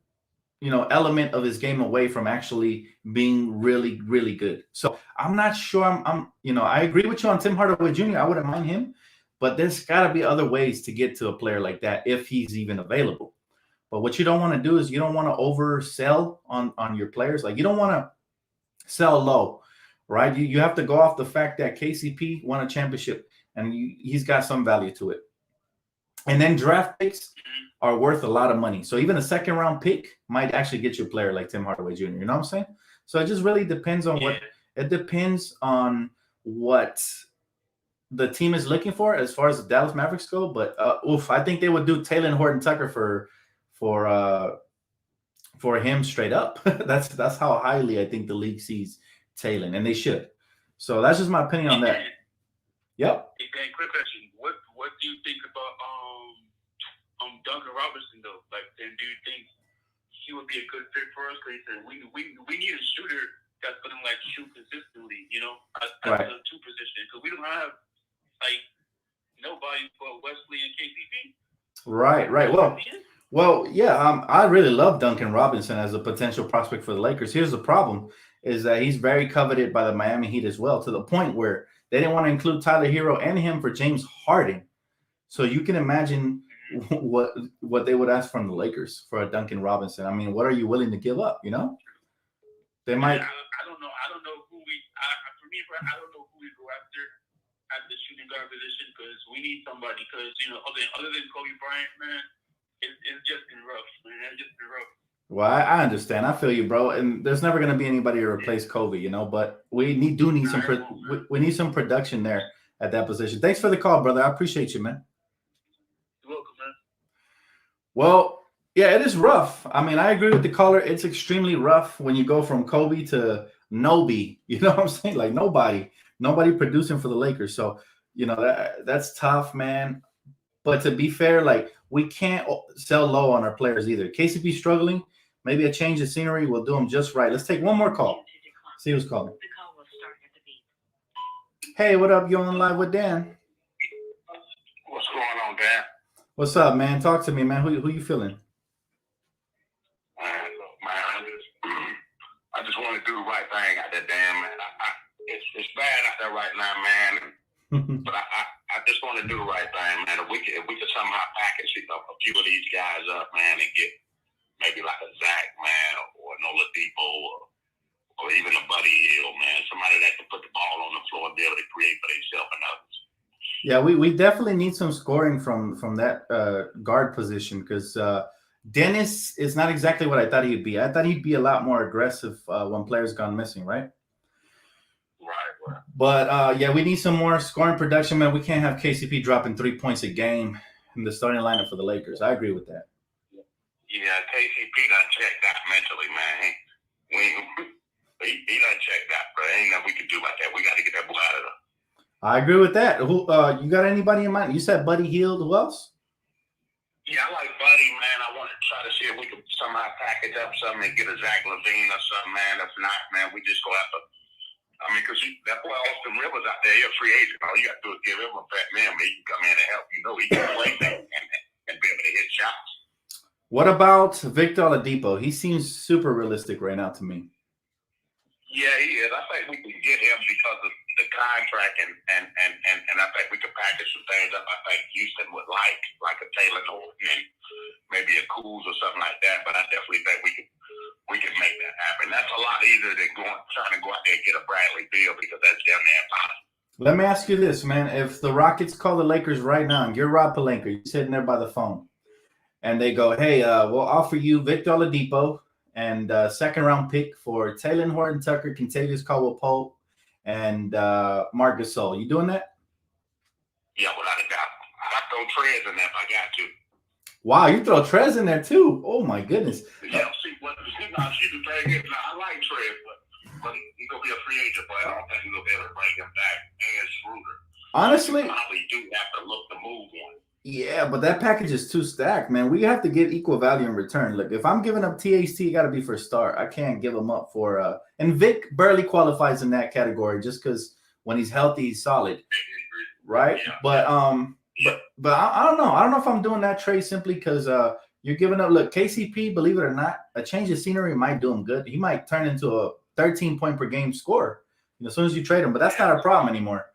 A: element of his game away from actually being really, really good. So I'm not sure. I agree with you on Tim Hardaway Jr. I wouldn't mind him, but there's got to be other ways to get to a player like that if he's even available. But what you don't want to do is you don't want to oversell on your players. Like you don't want to sell low, right? You have to go off the fact that KCP won a championship and he's got some value to it. And then draft picks are worth a lot of money. So even a second round pick might actually get you a player like Tim Hardaway Jr. You know what I'm saying? So it just really depends on what the team is looking for as far as the Dallas Mavericks go. But I think they would do Taylor Horton Tucker for him straight up. that's how highly I think the league sees Taylor, and they should. So that's just my opinion on that. Yep.
B: Okay, quick question. What do you think about Duncan Robinson though? Like, and do you think he would be a good fit for us? Because we need a shooter that's gonna like shoot consistently, at the two position. Because we don't have like nobody but Wesley and KCP.
A: Right. Well, yeah. I really love Duncan Robinson as a potential prospect for the Lakers. Here's the problem: is that he's very coveted by the Miami Heat as well, to the point where they didn't want to include Tyler Hero and him for James Harden. So you can imagine what they would ask from the Lakers for a Duncan Robinson. I mean, what are you willing to give up? They might.
B: I don't know. I don't know who we. I don't know who we go after at the shooting guard position because we need somebody. Because other than Kobe Bryant, man, it's just been rough, man. It's just been rough.
A: Well, I understand. I feel you, bro. And there's never going to be anybody to replace Kobe, but we need some production there at that position. Thanks for the call, brother. I appreciate you, man.
B: You're welcome, man.
A: Well, yeah, it is rough. I mean, I agree with the caller. It's extremely rough when you go from Kobe to Nobi. You know what I'm saying? Like nobody producing for the Lakers. So, that's tough, man. But to be fair, like we can't sell low on our players either. KCP struggling. Maybe a change of scenery will do them just right. Let's take one more call. See who's calling.
C: The call will start at the beep.
A: Hey, what up? You on live with Dan?
B: What's going on, Dan?
A: What's up, man? Talk to me, man. Who you feeling?
D: I just want to do the right thing out there, Dan, man. It's bad out there right now, man. But I just want to do the right thing, man. If we could somehow package a few of these guys up, man, and get maybe like a Zach, man, or an Oladipo, or even a Buddy Hill, man. Somebody that can put the ball on the floor and be able to create for themselves and others.
A: Yeah, we definitely need some scoring from that guard position because Dennis is not exactly what I thought he'd be. I thought he'd be a lot more aggressive when players gone missing, right?
D: Right.
A: But yeah, we need some more scoring production, man. We can't have KCP dropping 3 points a game in the starting lineup for the Lakers. I agree with that.
D: Yeah, KCP done checked out mentally, man. He done checked out, bro. Ain't nothing we can do about that. We got to get that boy out of there.
A: I agree with that. Who you got anybody in mind? You said Buddy Hield. Who else?
D: Yeah, I like Buddy, man. I want to try to see if we can somehow package up something and get a Zach LaVine or something, man. If not, man, we just go after. I mean, because that boy Austin Rivers out there, he's a free agent. All you got to do is give him a fat man, but he can come in and help. He can play and be able to hit shots.
A: What about Victor Oladipo? He seems super realistic right now to me.
D: Yeah, he is. I think we can get him because of the contract, and I think we can package some things up. I think Houston would like a Taylor Horton and maybe a Kuz or something like that. But I definitely think we can make that happen. That's a lot easier than trying to go out there and get a Bradley Beal because that's damn near impossible.
A: Let me ask you this, man. If the Rockets call the Lakers right now and you're Rob Pelinka, you're sitting there by the phone, and they go, hey, we'll offer you Victor Oladipo and second round pick for Taylor Horton Tucker, Kentavious Caldwell-Pope, and Marc Gasol. You doing that?
D: Yeah, without a doubt. I throw Trez in there if I got to.
A: Wow, you throw Trez in there too. Oh my goodness.
D: Yeah, see, the thing is, I like Trez, but but he's gonna be a free agent, but I don't think we'll be able to bring him back. And Schroeder.
A: Honestly,
D: probably do have to look to move one.
A: yeah, but that package is too stacked, man. We have to get equal value in return. Look, if I'm giving up THT, it got to be for star. I can't give him up for and Vic barely qualifies in that category just because when he's healthy, he's solid, right?
D: Yeah.
A: But I don't know. I don't know if I'm doing that trade simply because you're giving up. Look, KCP, believe it or not, a change of scenery might do him good. He might turn into a 13 point per game scorer as soon as you trade him, but that's not a problem anymore.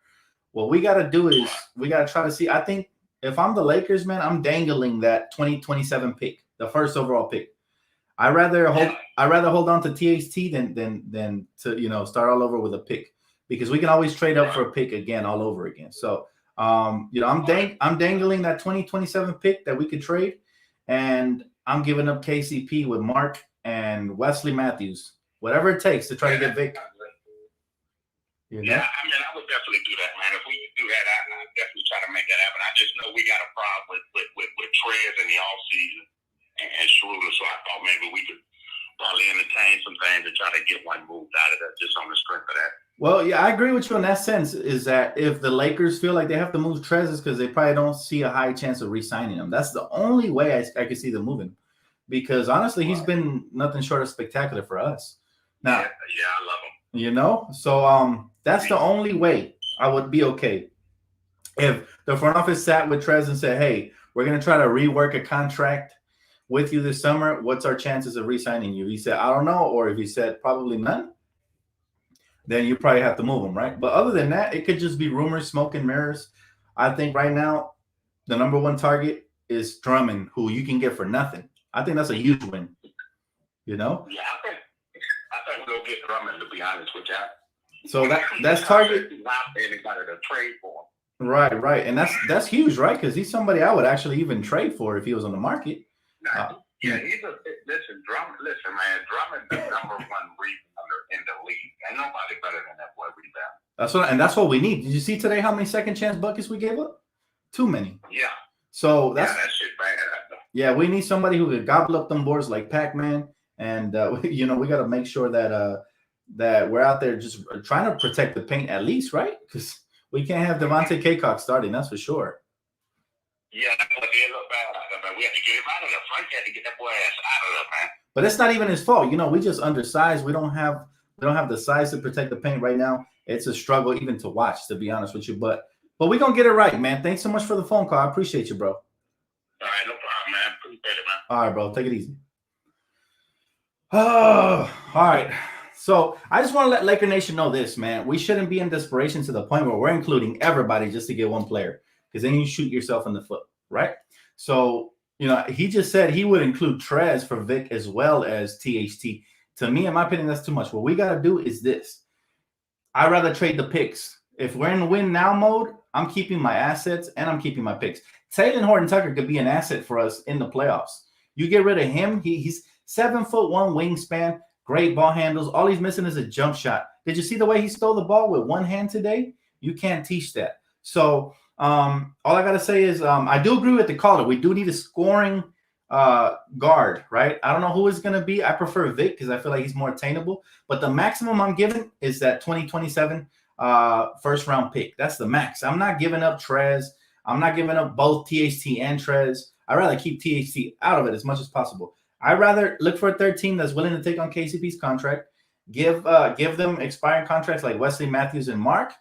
A: What we got to do is we got to try to see. I think if I'm the Lakers, man, I'm dangling that 2027 pick, the first overall pick. I rather hold on to THT than to start all over with a pick because we can always trade up for a pick again all over again. So I'm dangling that 2027 pick that we could trade, and I'm giving up KCP with Mark and Wesley Matthews, whatever it takes to try to get Vic.
D: Yeah, I mean, I would definitely do that, man. If we could do that, I'd definitely try to make that happen. I just know we got a problem with Trez in the offseason and Schroeder, so I thought maybe we could probably entertain some things to try to get one moved out of that just on the strength of that.
A: Well, yeah, I agree with you in that sense, is that if the Lakers feel like they have to move Trez, it's because they probably don't see a high chance of re-signing him. That's the only way I could see them moving because, honestly, he's been nothing short of spectacular for us. Now,
D: yeah, I love him.
A: So that's the only way I would be okay. If the front office sat with Trez and said, hey, we're going to try to rework a contract with you this summer, what's our chances of re-signing you? He said, I don't know. Or if he said probably none, then you probably have to move him, right? But other than that, it could just be rumors, smoke and mirrors. I think right now, the number one target is Drummond, who you can get for nothing. I think that's a huge win,
D: Yeah, I think we'll get Drummond, to be honest with you.
A: So that's target.
D: Anybody to trade for him.
A: Right, and that's huge, right? Because he's somebody I would actually even trade for if he was on the market.
D: Yeah, listen, man. Drummond's the number one rebounder in the league. Ain't nobody better than that boy rebound.
A: That's what we need. Did you see today how many second chance buckets we gave up? Too many.
D: Yeah.
A: So
D: that shit bad.
A: Yeah, we need somebody who could gobble up them boards like Pac-Man, and we got to make sure that we're out there just trying to protect the paint at least, right? Because we can't have Devontae Kaycock starting, that's for sure.
D: Yeah, but they look bad out there, man. We had to get him out of there. Frank had to get that boy ass out of there, man.
A: But it's not even his fault. We just undersized. We don't have the size to protect the paint right now. It's a struggle even to watch, to be honest with you. But we're gonna get it right, man. Thanks so much for the phone call. I appreciate you, bro.
D: All right, no problem, man. Appreciate it, man.
A: All right, bro. Take it easy. Oh, all right. So I just want to let Laker Nation know this, man. We shouldn't be in desperation to the point where we're including everybody just to get one player, because then you shoot yourself in the foot, right? So, he just said he would include Trez for Vic as well as THT. To me, in my opinion, that's too much. What we got to do is this. I'd rather trade the picks. If we're in win now mode, I'm keeping my assets and I'm keeping my picks. Taylor Horton-Tucker could be an asset for us in the playoffs. You get rid of him. He's 7'1" wingspan, great ball handles. All he's missing is a jump shot. Did you see the way he stole the ball with one hand today? You can't teach that. So all I got to say is I do agree with the caller. We do need a scoring guard, right? I don't know who it's going to be. I prefer Vic because I feel like he's more attainable. But the maximum I'm giving is that 2027 first round pick. That's the max. I'm not giving up Trez. I'm not giving up both THT and Trez. I'd rather keep THT out of it as much as possible. I'd rather look for a third team that's willing to take on KCP's contract, give them expiring contracts like Wesley Matthews and Mark,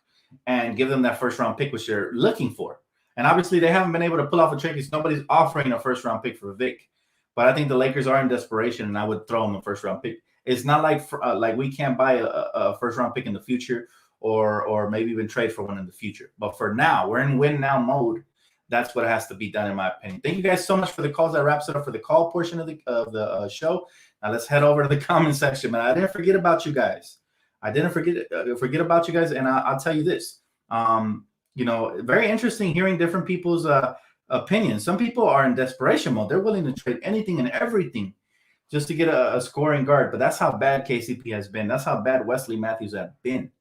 A: and give them that first round pick, which they're looking for. And obviously, they haven't been able to pull off a trade because nobody's offering a first round pick for Vic. But I think the Lakers are in desperation, and I would throw them a first round pick. It's not like we can't buy a first round pick in the future, or maybe even trade for one in the future. But for now, we're in win now mode. That's what has to be done, in my opinion. Thank you guys so much for the calls. That wraps it up for the call portion of the show. Now let's head over to the comment section, man. I didn't forget about you guys. I didn't forget about you guys, and I'll tell you this. Very interesting hearing different people's opinions. Some people are in desperation mode. They're willing to trade anything and everything just to get a scoring guard. But that's how bad KCP has been. That's how bad Wesley Matthews have been,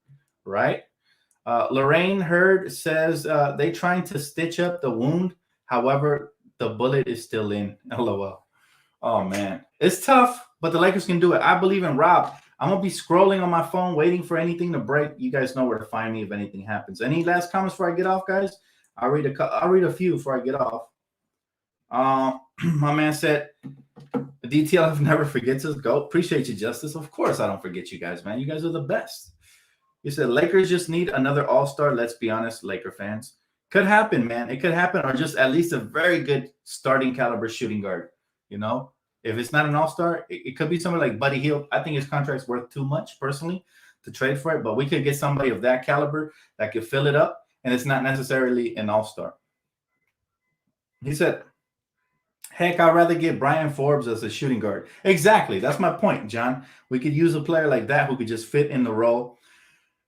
A: right? Lorraine Hurd says they trying to stitch up the wound. However, the bullet is still in. LOL. Oh, man. It's tough, but the Lakers can do it. I believe in Rob. I'm going to be scrolling on my phone, waiting for anything to break. You guys know where to find me if anything happens. Any last comments before I get off, guys? I'll read a few before I get off. My man said, the DTLF never forgets us. Go. Appreciate you, Justice. Of course I don't forget you guys, man. You guys are the best. He said, Lakers just need another all-star. Let's be honest, Laker fans. Could happen, man. It could happen, or just at least a very good starting caliber shooting guard. You know, if it's not an all-star, it could be somebody like Buddy Hield. I think his contract's worth too much, personally, to trade for it. But we could get somebody of that caliber that could fill it up, and it's not necessarily an all-star. He said, heck, I'd rather get Brian Forbes as a shooting guard. Exactly. That's my point, John. We could use a player like that who could just fit in the role.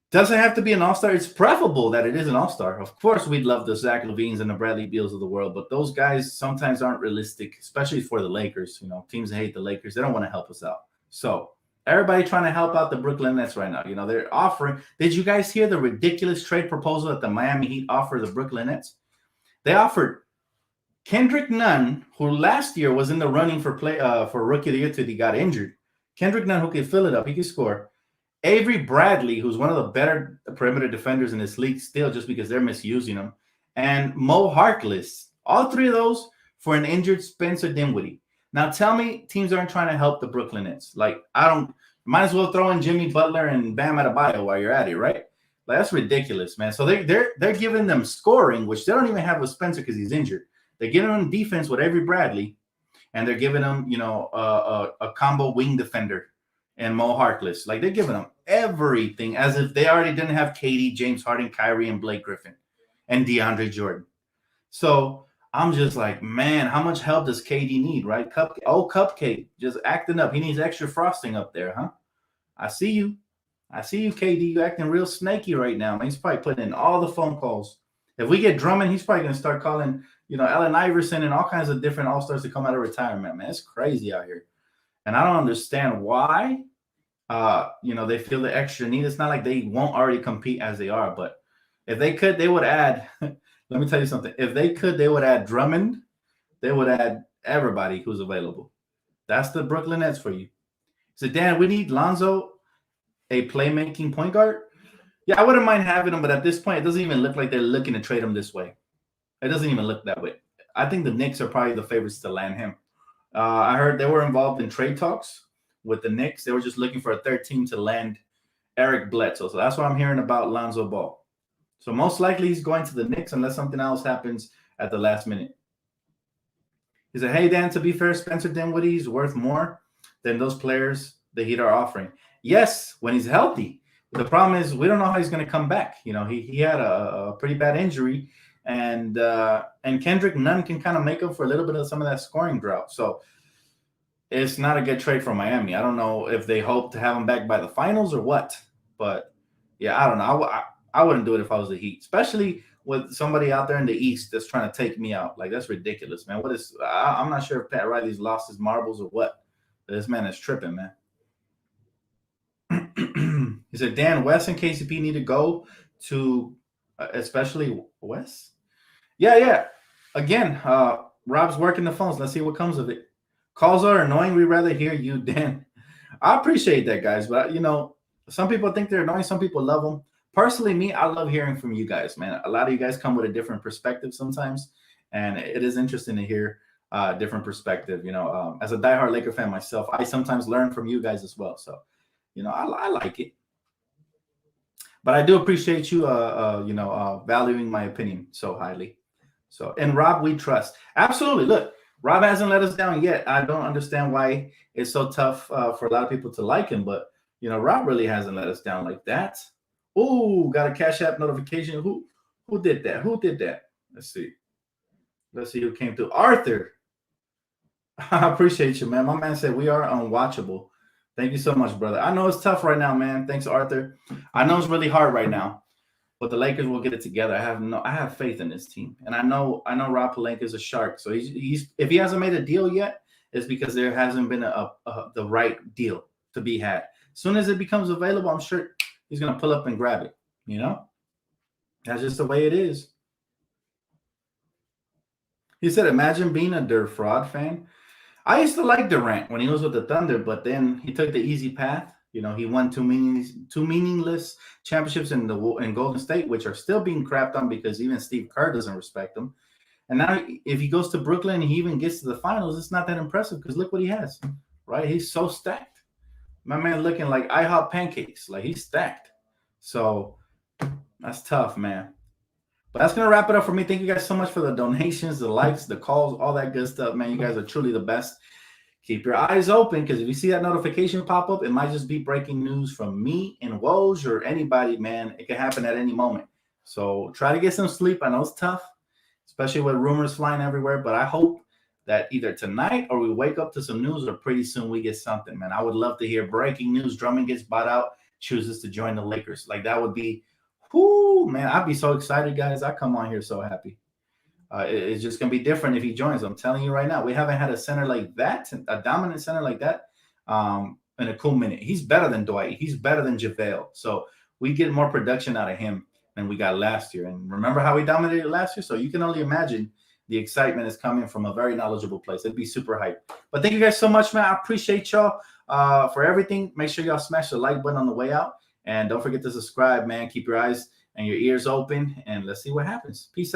A: Doesn't have to be an all-star. It's preferable that it is an all-star. Of course, we'd love the Zach LaVines and the Bradley Beals of the world, but those guys sometimes aren't realistic, especially for the Lakers. You know, teams that hate the Lakers, they don't want to help us out. So everybody trying to help out the Brooklyn Nets right now. You know, they're offering. Did you guys hear the ridiculous trade proposal that the Miami Heat offered the Brooklyn Nets? They offered Kendrick Nunn, who last year was in the running for Rookie of the Year till he got injured. Kendrick Nunn, who could fill it up, he could score. Avery Bradley, who's one of the better perimeter defenders in this league still, just because they're misusing him, and Mo Harkless. All three of those for an injured Spencer Dinwiddie. Now tell me teams aren't trying to help the Brooklyn Nets. Like, might as well throw in Jimmy Butler and Bam Adebayo while you're at it, right? Like, that's ridiculous, man. So they're giving them scoring, which they don't even have with Spencer because he's injured. They're giving them defense with Avery Bradley, and they're giving them, you know, a combo wing defender and Mo Harkless. Like, they're giving them everything as if they already didn't have KD, James Harden, Kyrie, and Blake Griffin, and DeAndre Jordan. So I'm just like, man, how much help does KD need, right? Cupcake, just acting up. He needs extra frosting up there, huh? I see you, KD. You acting real snaky right now, man. He's probably putting in all the phone calls. If we get Drummond, he's probably going to start calling, you know, Allen Iverson and all kinds of different all-stars to come out of retirement, man. It's crazy out here. And I don't understand why, you know, they feel the extra need. It's not like they won't already compete as they are. But if they could, they would add – let me tell you something. If they could, they would add Drummond. They would add everybody who's available. That's the Brooklyn Nets for you. So, Dan, we need Lonzo, a playmaking point guard. Yeah, I wouldn't mind having him, but at this point, it doesn't even look like they're looking to trade him this way. It doesn't even look that way. I think the Knicks are probably the favorites to land him. I heard they were involved in trade talks with the Knicks. They were just looking for a third team to land Eric Bledsoe. So that's what I'm hearing about Lonzo Ball. So most likely he's going to the Knicks unless something else happens at the last minute. He said, hey, Dan, to be fair, Spencer Dinwiddie's worth more than those players the Heat are offering. Yes, when he's healthy. The problem is we don't know how he's going to come back. You know, he had a pretty bad injury, and Kendrick Nunn can kind of make up for a little bit of some of that scoring drought. So it's not a good trade for Miami. I don't know if they hope to have him back by the finals or what. But, yeah, I don't know. I wouldn't do it if I was the Heat, especially with somebody out there in the East that's trying to take me out. Like, that's ridiculous, man. I'm not sure if Pat Riley's lost his marbles or what. But this man is tripping, man. He said, Dan, Wes and KCP need to go to, especially Wes? Yeah. Again, Rob's working the phones. Let's see what comes of it. Calls are annoying. We'd rather hear you, Dan. I appreciate that, guys. But, you know, some people think they're annoying. Some people love them. Personally, me, I love hearing from you guys, man. A lot of you guys come with a different perspective sometimes. And it is interesting to hear different perspective. You know, as a diehard Laker fan myself, I sometimes learn from you guys as well. So, you know, I like it. But I do appreciate you, valuing my opinion so highly. So, and Rob, we trust. Absolutely. Look, Rob hasn't let us down yet. I don't understand why it's so tough for a lot of people to like him. But, you know, Rob really hasn't let us down like that. Oh, got a Cash App notification. Who did that? Who did that? Let's see who came through. Arthur. I appreciate you, man. My man said we are unwatchable. Thank you so much, brother. I know it's tough right now, man. Thanks, Arthur. I know it's really hard right now, but the Lakers will get it together. I have faith in this team, and I know Rob Pelinka is a shark. So he's if he hasn't made a deal yet, it's because there hasn't been the right deal to be had. As soon as it becomes available, I'm sure he's gonna pull up and grab it. You know, that's just the way it is. He said, "Imagine being a dirt fraud fan." I used to like Durant when he was with the Thunder, but then he took the easy path. You know, he won two meaningless championships in Golden State, which are still being crapped on because even Steve Kerr doesn't respect him. And now, if he goes to Brooklyn and he even gets to the finals, it's not that impressive because look what he has, right? He's so stacked. My man looking like IHOP pancakes, like he's stacked. So that's tough, man. But that's gonna wrap it up for me. Thank you guys so much for the donations, the likes, the calls, all that good stuff, man. You guys are truly the best. Keep your eyes open because if you see that notification pop up, it might just be breaking news from me and Woj or anybody, man. It can happen at any moment. So try to get some sleep. I know it's tough, especially with rumors flying everywhere. But I hope that either tonight or we wake up to some news or pretty soon we get something, man. I would love to hear breaking news. Drummond gets bought out, chooses to join the Lakers. Like that would be, whoo, man. I'd be so excited, guys. I come on here so happy. It's just going to be different if he joins. I'm telling you right now, we haven't had a center like that, a dominant center like that in a cool minute. He's better than Dwight. He's better than JaVale. So we get more production out of him than we got last year. And remember how we dominated last year? So you can only imagine the excitement is coming from a very knowledgeable place. It'd be super hype. But thank you guys so much, man. I appreciate y'all for everything. Make sure y'all smash the like button on the way out. And don't forget to subscribe, man. Keep your eyes and your ears open. And let's see what happens. Peace out.